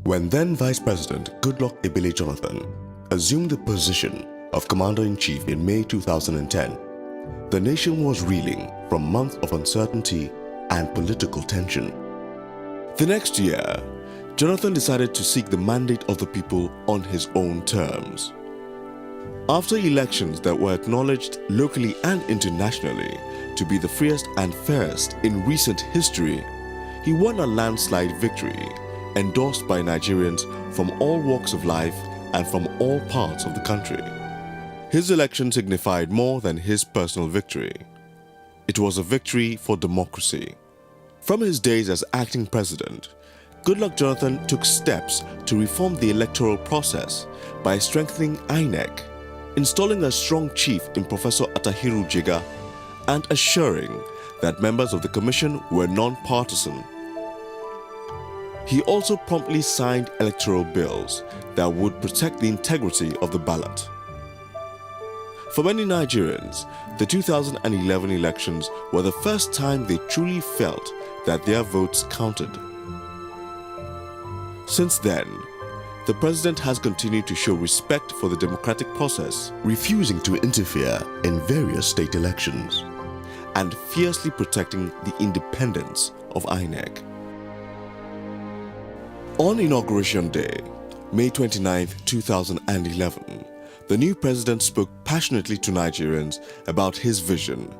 When then Vice President Goodluck Ebele Jonathan assumed the position of Commander-in-Chief in May 2010, the nation was reeling from months of uncertainty and political tension. The next year, Jonathan decided to seek the mandate of the people on his own terms. After elections that were acknowledged locally and internationally to be the freest and fairest in recent history, he won a landslide victory endorsed by Nigerians from all walks of life and from all parts of the country. His election signified more than his personal victory. It was a victory for democracy. From his days as acting president, Goodluck Jonathan took steps to reform the electoral process by strengthening INEC, installing a strong chief in Professor Atahiru Jega, and assuring that members of the commission were non-partisan. He also promptly signed electoral bills that would protect the integrity of the ballot. For many Nigerians, the 2011 elections were the first time they truly felt that their votes counted. Since then, the president has continued to show respect for the democratic process, refusing to interfere in various state elections, and fiercely protecting the independence of INEC. On Inauguration Day, May 29, 2011, the new president spoke passionately to Nigerians about his vision,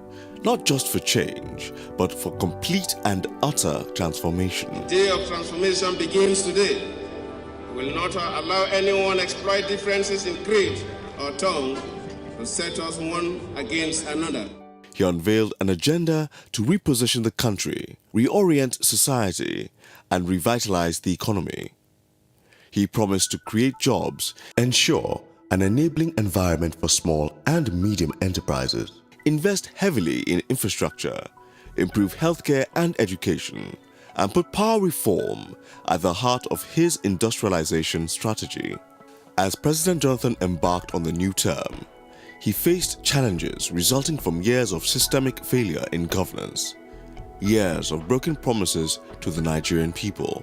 not just for change, but for complete and utter transformation. The day of transformation begins today. We will not allow anyone exploit differences in creed or tongue to set us one against another. He unveiled an agenda to reposition the country, reorient society, and revitalize the economy. He promised to create jobs, ensure an enabling environment for small and medium enterprises, invest heavily in infrastructure, improve healthcare and education, and put power reform at the heart of his industrialization strategy. As President Jonathan embarked on the new term, he faced challenges resulting from years of systemic failure in governance, years of broken promises to the Nigerian people.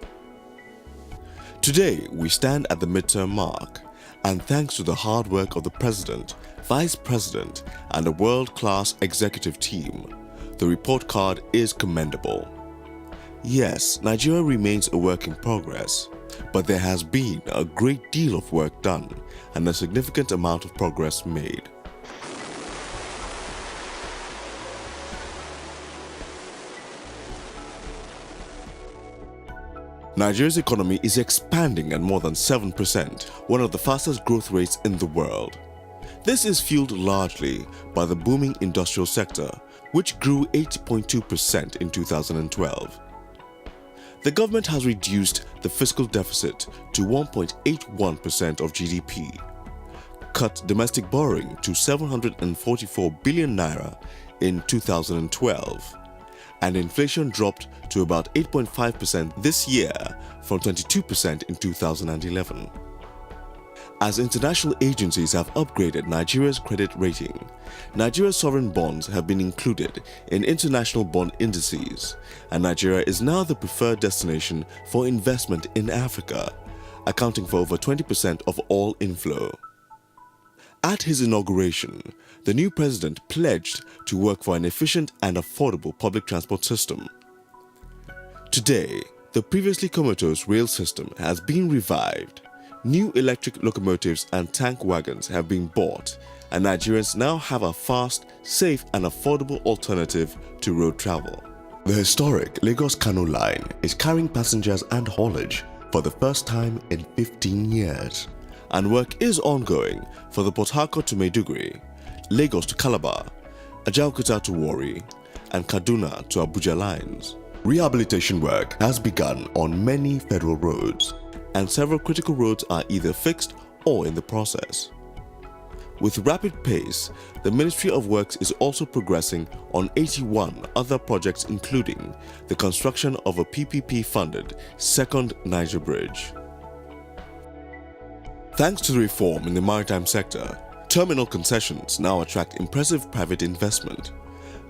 Today, we stand at the midterm mark, and thanks to the hard work of the President, Vice President, and a world-class executive team, the report card is commendable. Yes, Nigeria remains a work in progress, but there has been a great deal of work done and a significant amount of progress made. Nigeria's economy is expanding at more than 7%, one of the fastest growth rates in the world. This is fueled largely by the booming industrial sector, which grew 8.2% in 2012. The government has reduced the fiscal deficit to 1.81% of GDP, cut domestic borrowing to 744 billion naira in 2012, and inflation dropped to about 8.5% this year from 22% in 2011. As international agencies have upgraded Nigeria's credit rating, Nigeria's sovereign bonds have been included in international bond indices, and Nigeria is now the preferred destination for investment in Africa, accounting for over 20% of all inflow. At his inauguration, the new president pledged to work for an efficient and affordable public transport system. Today, the previously comatose rail system has been revived. New electric locomotives and tank wagons have been bought, and Nigerians now have a fast, safe, and affordable alternative to road travel. The historic Lagos-Kano line is carrying passengers and haulage for the first time in 15 years. And work is ongoing for the Port Harcourt to Maiduguri, Lagos to Calabar, Ajaokuta to Warri, and Kaduna to Abuja lines. Rehabilitation work has begun on many federal roads, and several critical roads are either fixed or in the process. With rapid pace, the Ministry of Works is also progressing on 81 other projects, including the construction of a PPP-funded second Niger Bridge. Thanks to the reform in the maritime sector, terminal concessions now attract impressive private investment.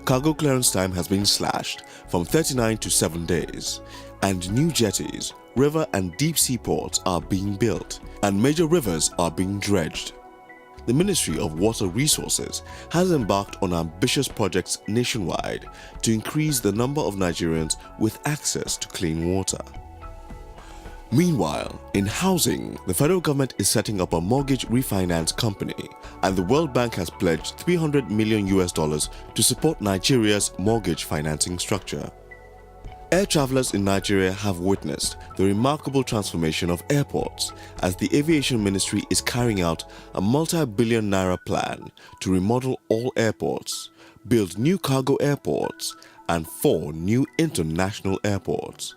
Cargo clearance time has been slashed from 39 to 7 days, and new jetties, river and deep sea ports are being built, and major rivers are being dredged. The Ministry of Water Resources has embarked on ambitious projects nationwide to increase the number of Nigerians with access to clean water. Meanwhile, in housing, the federal government is setting up a mortgage refinance company, and the World Bank has pledged $300 million to support Nigeria's mortgage financing structure. Air travelers in Nigeria have witnessed the remarkable transformation of airports as the Aviation Ministry is carrying out a multi-billion naira plan to remodel all airports, build new cargo airports, and 4 new international airports.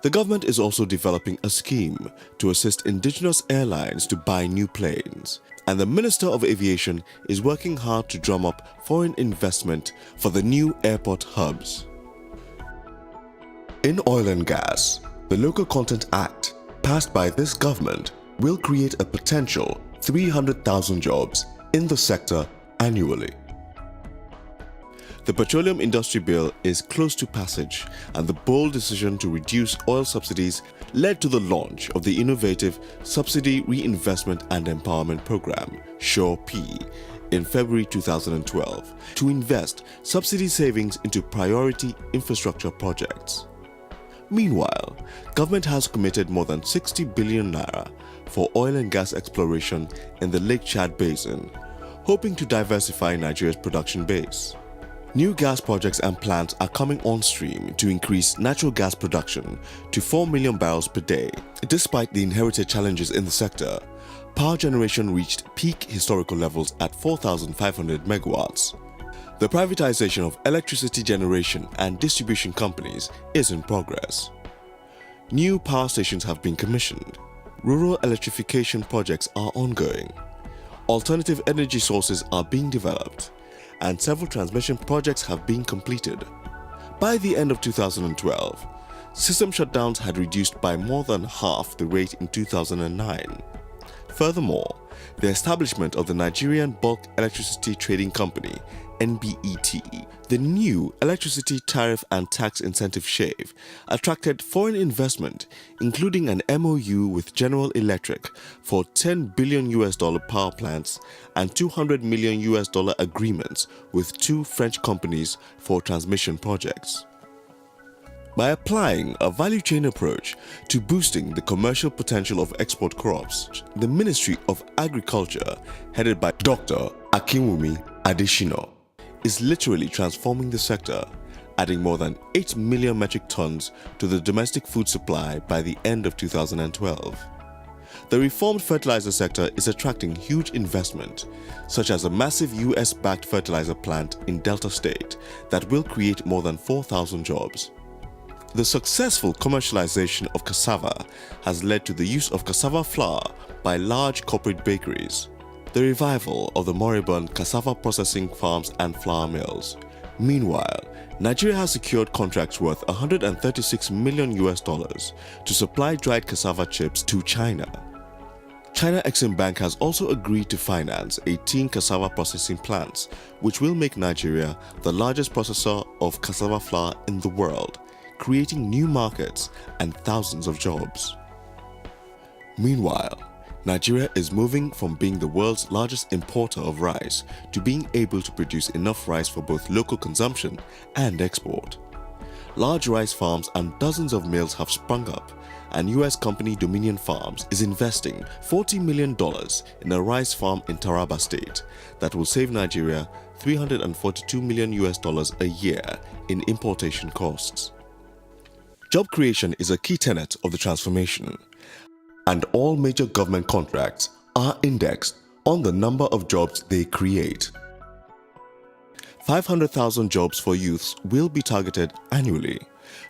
The government is also developing a scheme to assist indigenous airlines to buy new planes, and the Minister of Aviation is working hard to drum up foreign investment for the new airport hubs. In oil and gas, the Local Content Act, passed by this government, will create a potential 300,000 jobs in the sector annually. The Petroleum Industry Bill is close to passage, and the bold decision to reduce oil subsidies led to the launch of the innovative Subsidy Reinvestment and Empowerment Program, SURE-P, in February 2012 to invest subsidy savings into priority infrastructure projects. Meanwhile, government has committed more than 60 billion naira for oil and gas exploration in the Lake Chad Basin, hoping to diversify Nigeria's production base. New gas projects and plants are coming on stream to increase natural gas production to 4 million barrels per day. Despite the inherited challenges in the sector, power generation reached peak historical levels at 4,500 megawatts. The privatization of electricity generation and distribution companies is in progress. New power stations have been commissioned. Rural electrification projects are ongoing. Alternative energy sources are being developed, and several transmission projects have been completed. By the end of 2012, system shutdowns had reduced by more than half the rate in 2009. Furthermore, the establishment of the Nigerian Bulk Electricity Trading Company (NBET), the new electricity tariff and tax incentive shave, attracted foreign investment, including an MOU with General Electric for $10 billion power plants and $200 million agreements with 2 French companies for transmission projects. By applying a value chain approach to boosting the commercial potential of export crops, the Ministry of Agriculture, headed by Dr. Akinwumi Adesina, is literally transforming the sector, adding more than 8 million metric tons to the domestic food supply by the end of 2012. The reformed fertilizer sector is attracting huge investment, such as a massive US-backed fertilizer plant in Delta State that will create more than 4,000 jobs. The successful commercialization of cassava has led to the use of cassava flour by large corporate bakeries, the revival of the moribund cassava processing farms and flour mills. Meanwhile, Nigeria has secured contracts worth $136 million to supply dried cassava chips to China. China Exim Bank has also agreed to finance 18 cassava processing plants, which will make Nigeria the largest processor of cassava flour in the world, creating new markets and thousands of jobs. Meanwhile, Nigeria is moving from being the world's largest importer of rice to being able to produce enough rice for both local consumption and export. Large rice farms and dozens of mills have sprung up, and US company Dominion Farms is investing $40 million in a rice farm in Taraba State that will save Nigeria $342 million a year in importation costs. Job creation is a key tenet of the transformation, and all major government contracts are indexed on the number of jobs they create. 500,000 jobs for youths will be targeted annually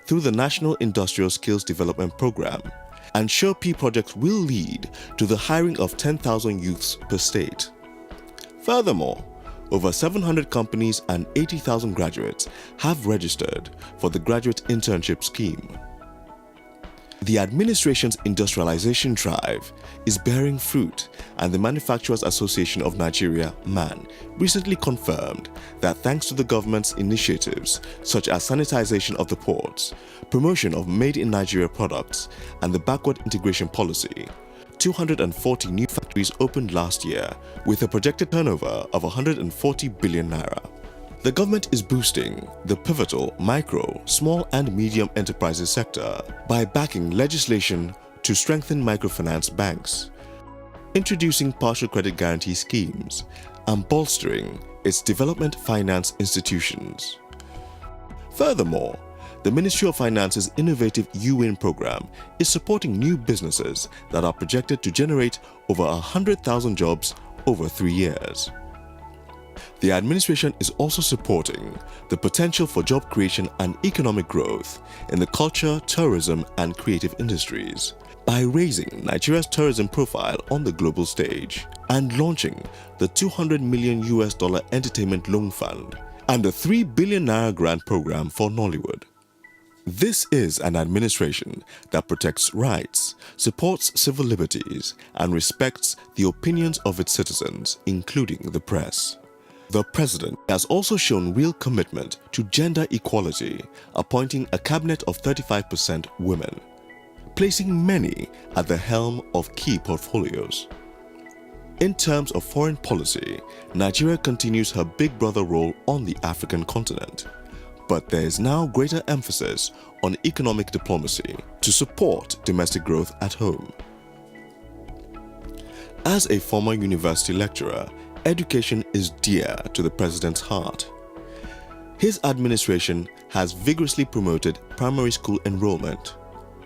through the National Industrial Skills Development Program, and SURE-P projects will lead to the hiring of 10,000 youths per state. Furthermore, over 700 companies and 80,000 graduates have registered for the Graduate Internship Scheme. The administration's industrialization drive is bearing fruit, and the Manufacturers Association of Nigeria, MAN, recently confirmed that thanks to the government's initiatives such as sanitization of the ports, promotion of made-in-Nigeria products, and the backward integration policy, 240 new factories opened last year with a projected turnover of 140 billion naira. The government is boosting the pivotal micro, small and medium enterprises sector by backing legislation to strengthen microfinance banks, introducing partial credit guarantee schemes, and bolstering its development finance institutions. Furthermore, the Ministry of Finance's innovative UWIN program is supporting new businesses that are projected to generate over 100,000 jobs over 3 years. The administration is also supporting the potential for job creation and economic growth in the culture, tourism, and creative industries by raising Nigeria's tourism profile on the global stage and launching the $200 million Entertainment Loan Fund and the 3 billion naira grant program for Nollywood. This is an administration that protects rights, supports civil liberties, and respects the opinions of its citizens, including the press. The president has also shown real commitment to gender equality, appointing a cabinet of 35% women, placing many at the helm of key portfolios. In terms of foreign policy, Nigeria continues her big brother role on the African continent, but there is now greater emphasis on economic diplomacy to support domestic growth at home. As a former university lecturer, education is dear to the president's heart. His administration has vigorously promoted primary school enrollment,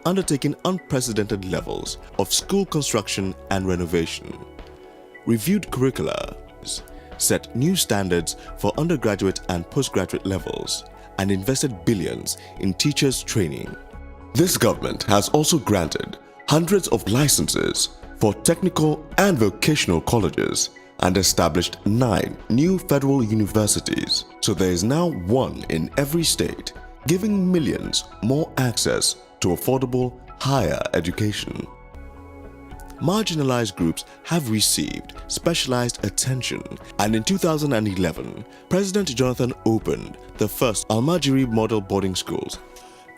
undertaking unprecedented levels of school construction and renovation, reviewed curricula, set new standards for undergraduate and postgraduate levels, and invested billions in teachers' training. This government has also granted hundreds of licenses for technical and vocational colleges and established 9 new federal universities, so there is now one in every state, giving millions more access to affordable higher education. Marginalized groups have received specialized attention, and in 2011, President Jonathan opened the first Almajiri model boarding schools.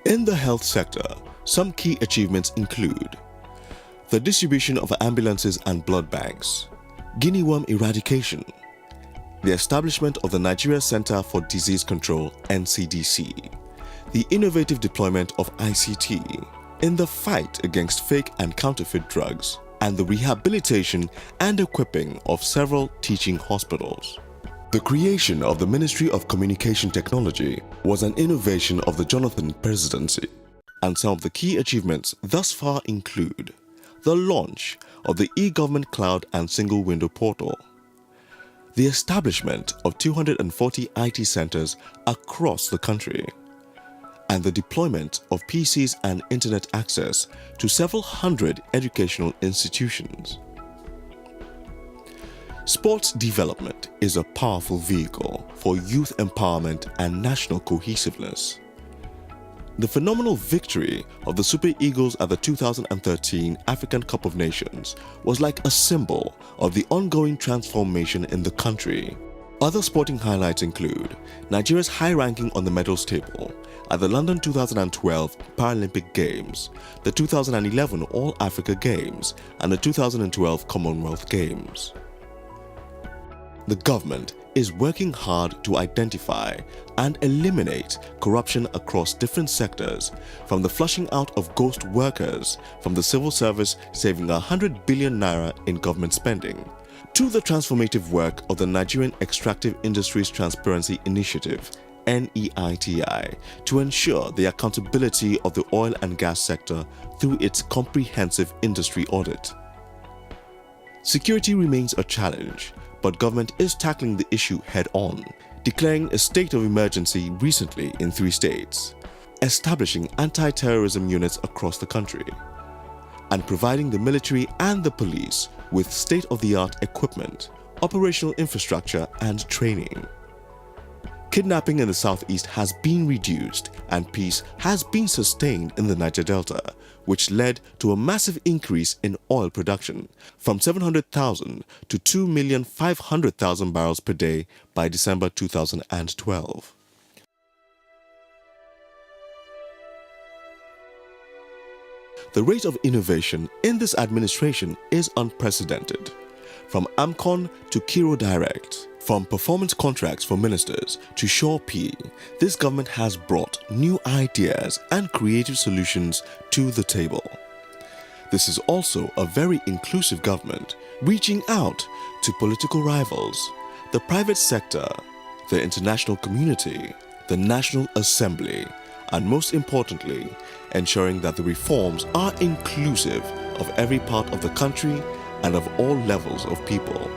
In the health sector, some key achievements include the distribution of ambulances and blood banks, guinea worm eradication, the establishment of the Nigeria Center for Disease Control (NCDC), the innovative deployment of ICT in the fight against fake and counterfeit drugs, and the rehabilitation and equipping of several teaching hospitals. The creation of the Ministry of Communication Technology was an innovation of the Jonathan presidency, and some of the key achievements thus far include the launch of the e-government cloud and single window portal, the establishment of 240 IT centers across the country, and the deployment of PCs and internet access to several hundred educational institutions. Sports development is a powerful vehicle for youth empowerment and national cohesiveness. The phenomenal victory of the Super Eagles at the 2013 African Cup of Nations was like a symbol of the ongoing transformation in the country. Other sporting highlights include Nigeria's high ranking on the medals table at the London 2012 Paralympic Games, the 2011 All-Africa Games, and the 2012 Commonwealth Games. The government is working hard to identify and eliminate corruption across different sectors, from the flushing out of ghost workers from the civil service saving 100 billion naira in government spending, to the transformative work of the Nigerian Extractive Industries Transparency Initiative (NEITI) to ensure the accountability of the oil and gas sector through its comprehensive industry audit. Security remains a challenge, but government is tackling the issue head-on, declaring a state of emergency recently in 3 states, establishing anti-terrorism units across the country, and providing the military and the police with state-of-the-art equipment, operational infrastructure, and training. Kidnapping in the southeast has been reduced and peace has been sustained in the Niger Delta, which led to a massive increase in oil production from 700,000 to 2,500,000 barrels per day by December 2012. The rate of innovation in this administration is unprecedented. From AMCON to Kiro Direct, from performance contracts for ministers to Sure P, this government has brought new ideas and creative solutions to the table. This is also a very inclusive government, reaching out to political rivals, the private sector, the international community, the National Assembly, and most importantly, ensuring that the reforms are inclusive of every part of the country and of all levels of people.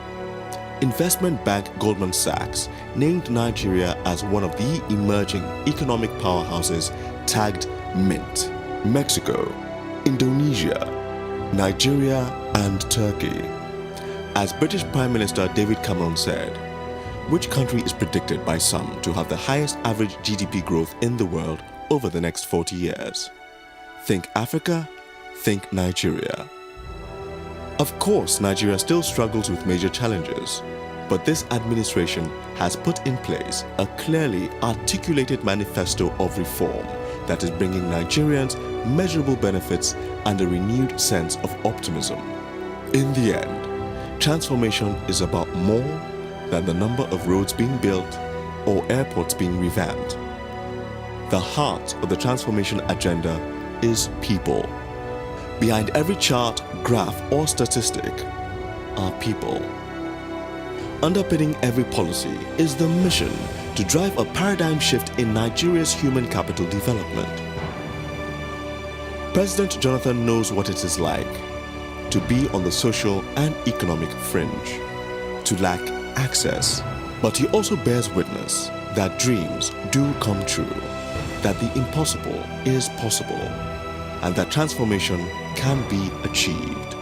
Investment bank Goldman Sachs named Nigeria as one of the emerging economic powerhouses tagged Mint. Mexico, Indonesia, Nigeria, and Turkey. As British Prime Minister David Cameron said, which country is predicted by some to have the highest average GDP growth in the world over the next 40 years? Think Africa, think Nigeria. Of course, Nigeria still struggles with major challenges, but this administration has put in place a clearly articulated manifesto of reform that is bringing Nigerians measurable benefits and a renewed sense of optimism. In the end, transformation is about more than the number of roads being built or airports being revamped. The heart of the transformation agenda is people. Behind every chart, graph, or statistic are people. Underpinning every policy is the mission to drive a paradigm shift in Nigeria's human capital development. President Jonathan knows what it is like to be on the social and economic fringe, to lack access, but he also bears witness that dreams do come true, that the impossible is possible, and that transformation can be achieved.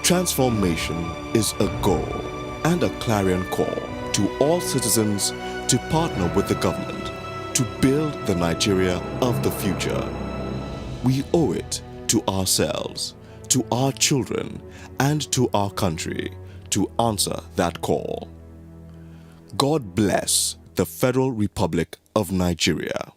Transformation is a goal and a clarion call to all citizens to partner with the government to build the Nigeria of the future. We owe it to ourselves, to our children, and to our country to answer that call. God bless the Federal Republic of Nigeria.